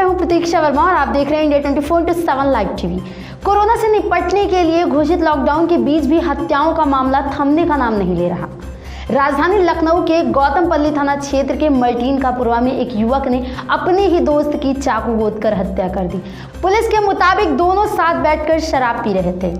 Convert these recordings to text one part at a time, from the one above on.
हूं प्रतीक्षा वर्मा और आप देख रहे हैं इंडिया 24/7 लाइव टीवी। कोरोना से निपटने के लिए घोषित लॉकडाउन के बीच भी हत्याओं का मामला थमने का नाम नहीं ले रहा। राजधानी लखनऊ के गौतमपल्ली थाना क्षेत्र के मल्टीन का पुरवा में एक युवक ने अपने ही दोस्त की चाकू गोदकर हत्या कर दी। पुलिस के मुताबिक दोनों साथ बैठकर शराब पी रहे थे।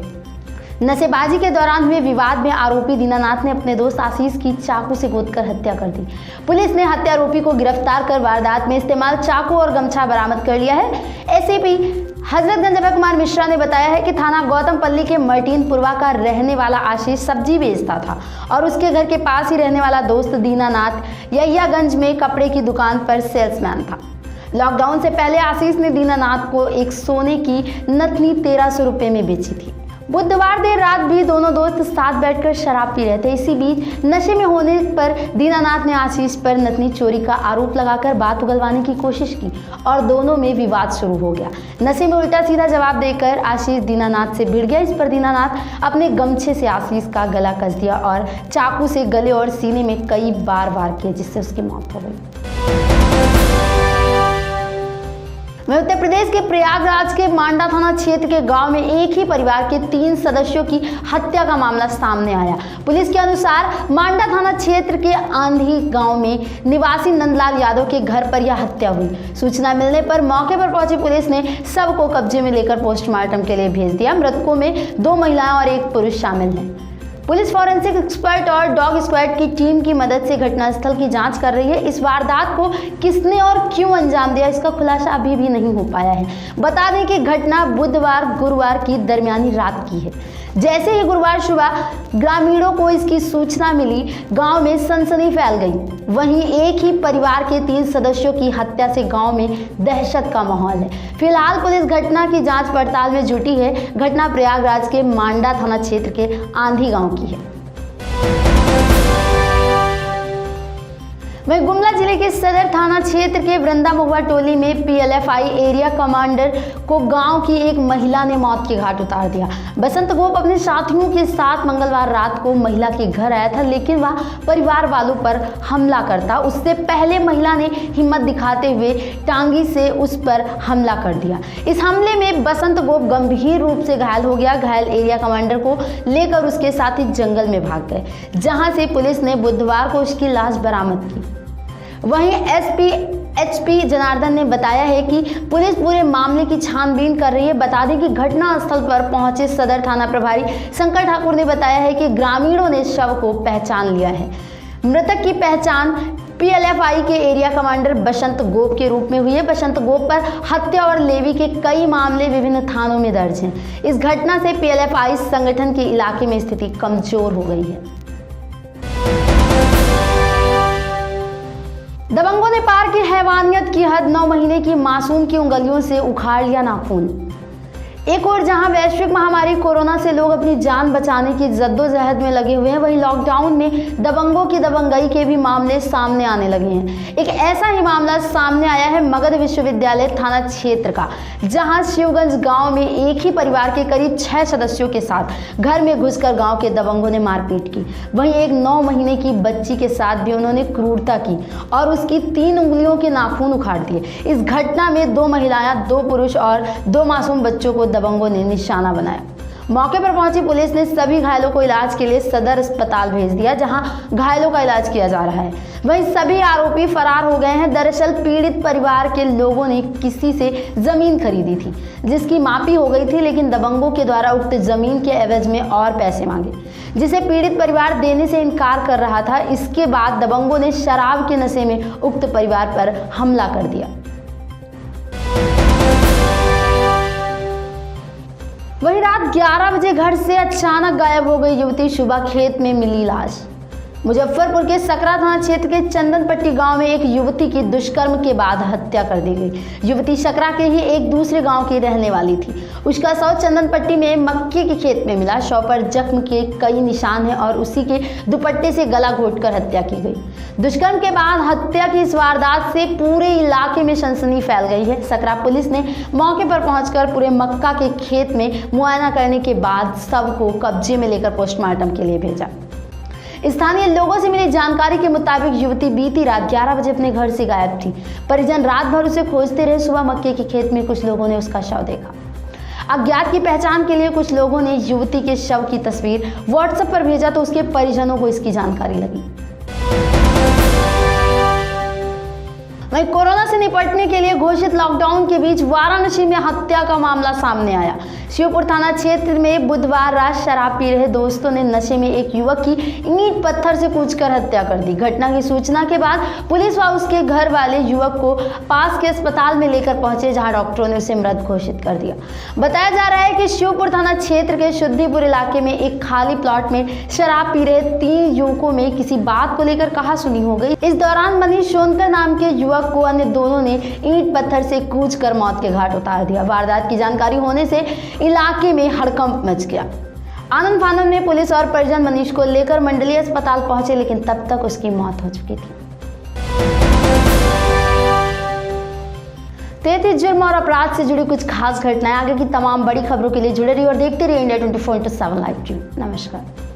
नशेबाजी के दौरान हुए विवाद में आरोपी दीनानाथ ने अपने दोस्त आशीष की चाकू से गोदकर हत्या कर दी। पुलिस ने हत्यारोपी को गिरफ्तार कर वारदात में इस्तेमाल चाकू और गमछा बरामद कर लिया है। एसीपी हजरतगंज अभय कुमार मिश्रा ने बताया है कि थाना गौतमपल्ली के मल्टीन पुरवा का रहने वाला आशीष सब्जी बेचता था और उसके घर के पास ही रहने वाला दोस्त दीनानाथ यहियागंज में कपड़े की दुकान पर सेल्समैन था। लॉकडाउन से पहले आशीष ने दीनानाथ को एक सोने की नथनी 1300 रुपये में बेची थी। बुधवार देर रात भी दोनों दोस्त साथ बैठकर शराब पी रहे थे। इसी बीच नशे में होने पर दीनानाथ ने आशीष पर नथनी चोरी का आरोप लगाकर बात उगलवाने की कोशिश की और दोनों में विवाद शुरू हो गया। नशे में उल्टा सीधा जवाब देकर आशीष दीनानाथ से भिड़ गया। इस पर दीनानाथ अपने गमछे से आशीष का गला कस दिया और चाकू से गले और सीने में कई बार वार किए, जिससे उसकी मौत हो गई। वहीं उत्तर प्रदेश के प्रयागराज के मांडा थाना क्षेत्र के गांव में एक ही परिवार के 3 सदस्यों की हत्या का मामला सामने आया। पुलिस के अनुसार मांडा थाना क्षेत्र के आंधी गांव में निवासी नंदलाल यादव के घर पर यह हत्या हुई। सूचना मिलने पर मौके पर पहुंची पुलिस ने शव को कब्जे में लेकर पोस्टमार्टम के लिए भेज दिया। मृतकों में 2 महिलाएं और 1 पुरुष शामिल हैं। पुलिस फॉरेंसिक एक्सपर्ट और डॉग स्क्वाड की टीम की मदद से घटनास्थल की जांच कर रही है। इस वारदात को किसने और क्यों अंजाम दिया, इसका खुलासा अभी भी नहीं हो पाया है। बता दें कि घटना बुधवार गुरुवार की दरमियानी रात की है। जैसे ही गुरुवार सुबह ग्रामीणों को इसकी सूचना मिली, गांव में सनसनी फैल गई। वहीं एक ही परिवार के 3 सदस्यों की हत्या से गांव में दहशत का माहौल है। फिलहाल पुलिस घटना की जांच पड़ताल में जुटी है। घटना प्रयागराज के मांडा थाना क्षेत्र के आंधी गांव की है। वहीं गुमला जिले के सदर थाना क्षेत्र के वृंदा महुआ टोली में पीएलएफआई एरिया कमांडर को गांव की एक महिला ने मौत के घाट उतार दिया। बसंत गोप अपने साथियों के साथ मंगलवार रात को महिला के घर आया था, लेकिन वह परिवार वालों पर हमला करता। उससे पहले महिला ने हिम्मत दिखाते हुए टांगी से उस पर हमला कर दिया। इस हमले में बसंत गोप गंभीर रूप से घायल हो गया। घायल एरिया कमांडर को लेकर उसके साथी जंगल में भाग गए, जहां से पुलिस ने बुधवार को उसकी लाश बरामद की। वहीं एसपी जनार्दन ने बताया है कि पुलिस पूरे मामले की छानबीन कर रही है। बता दें कि घटनास्थल पर पहुंचे सदर थाना प्रभारी शंकर ठाकुर ने बताया है कि ग्रामीणों ने शव को पहचान लिया है। मृतक की पहचान पीएलएफआई के एरिया कमांडर बसंत गोप के रूप में हुई है। बसंत गोप पर हत्या और लेवी के कई मामले विभिन्न थानों में दर्ज हैं। इस घटना से पीएलएफआई संगठन के इलाके में स्थिति कमजोर हो गई है। दबंगों ने पार की हैवानियत की हद। 9 महीने की मासूम की उंगलियों से उखाड़ लिया नाखून। एक और जहां वैश्विक महामारी कोरोना से लोग अपनी जान बचाने की जद्दोजहद में लगे हुए हैं, वहीं लॉकडाउन में दबंगों की दबंगई के भी मामले सामने आने लगे हैं। एक ऐसा ही मामला सामने आया है मगध विश्वविद्यालय थाना क्षेत्र का, जहां शिवगंज गांव में एक ही परिवार के करीब 6 सदस्यों के साथ घर में घुसकर गांव के दबंगों ने मारपीट की। वहीं एक 9 महीने की बच्ची के साथ भी उन्होंने क्रूरता की और उसकी 3 उंगलियों के नाखून उखाड़ दिए। इस घटना में 2 महिलाएं, 2 पुरुष और 2 मासूम बच्चों को दबंगों ने निशाना बनाया। मौके पर पहुंची पुलिस ने सभी घायलों को इलाज के लिए सदर अस्पताल भेज दिया, जहां घायलों का इलाज किया जा रहा है। वहीं सभी आरोपी फरार हो गए हैं। दरअसल पीड़ित परिवार के लोगों ने किसी से जमीन खरीदी थी, जिसकी मापी हो गई थी, लेकिन दबंगों के द्वारा उक्त जमीन के एवज में और पैसे मांगे, जिसे पीड़ित परिवार देने से इनकार कर रहा था। इसके बाद दबंगों ने शराब के नशे में उक्त परिवार पर हमला कर दिया। वहीं रात 11 बजे घर से अचानक गायब हो गई युवती। सुबह खेत में मिली लाश। मुजफ्फरपुर के सकरा थाना क्षेत्र के चंदनपट्टी गांव में एक युवती की दुष्कर्म के बाद हत्या कर दी गई। युवती सकरा के ही एक दूसरे गांव की रहने वाली थी। उसका शव चंदनपट्टी में मक्के के खेत में मिला। शव पर जख्म के कई निशान हैं और उसी के दुपट्टे से गला घोंटकर हत्या की गई। दुष्कर्म के बाद हत्या की इस वारदात से पूरे इलाके में सनसनी फैल गई है। सकरा पुलिस ने मौके पर पहुंचकर पूरे मक्का के खेत में मुआयना करने के बाद शव को कब्जे में लेकर पोस्टमार्टम के लिए भेजा। स्थानीय लोगों से मिली जानकारी के मुताबिक युवती बीती रात 11 बजे अपने घर से गायब थी। परिजन रात भर उसे खोजते रहे। सुबह मक्के के खेत में कुछ लोगों ने उसका शव देखा। अज्ञात की पहचान के लिए कुछ लोगों ने युवती के शव की तस्वीर व्हाट्सएप पर भेजा तो उसके परिजनों को इसकी जानकारी लगी। वहीं कोरोना से निपटने के लिए घोषित लॉकडाउन के बीच वाराणसी में हत्या का मामला सामने आया। शिवपुर थाना क्षेत्र में बुधवार रात शराब पी रहे दोस्तों ने नशे में एक युवक की ईंट पत्थर से कूचकर हत्या कर दी। घटना की सूचना के बाद पुलिस व उसके घर वाले युवक को पास के अस्पताल में लेकर पहुंचे, जहां डॉक्टरों ने उसे मृत घोषित कर दिया। बताया जा रहा है कि शिवपुर थाना क्षेत्र के शुद्धिपुर इलाके में एक खाली प्लॉट में शराब पी रहे 3 युवकों में किसी बात को लेकर कहासुनी हो गई। इस दौरान मनीष सोनकर नाम के युवक को अन्य दोनों ने ईंट पत्थर से कूचकर मौत के घाट उतार दिया। वारदात की जानकारी होने से इलाके में हड़कंप मच गया। आनंद फानन में पुलिस और परिजन मनीष को लेकर मंडलीय अस्पताल पहुंचे, लेकिन तब तक उसकी मौत हो चुकी थी। तेज जुर्म और अपराध से जुड़ी कुछ खास घटनाएं, आगे की तमाम बड़ी खबरों के लिए जुड़े रहिए और देखते रहिए इंडिया 24/7 लाइव टीवी। नमस्कार।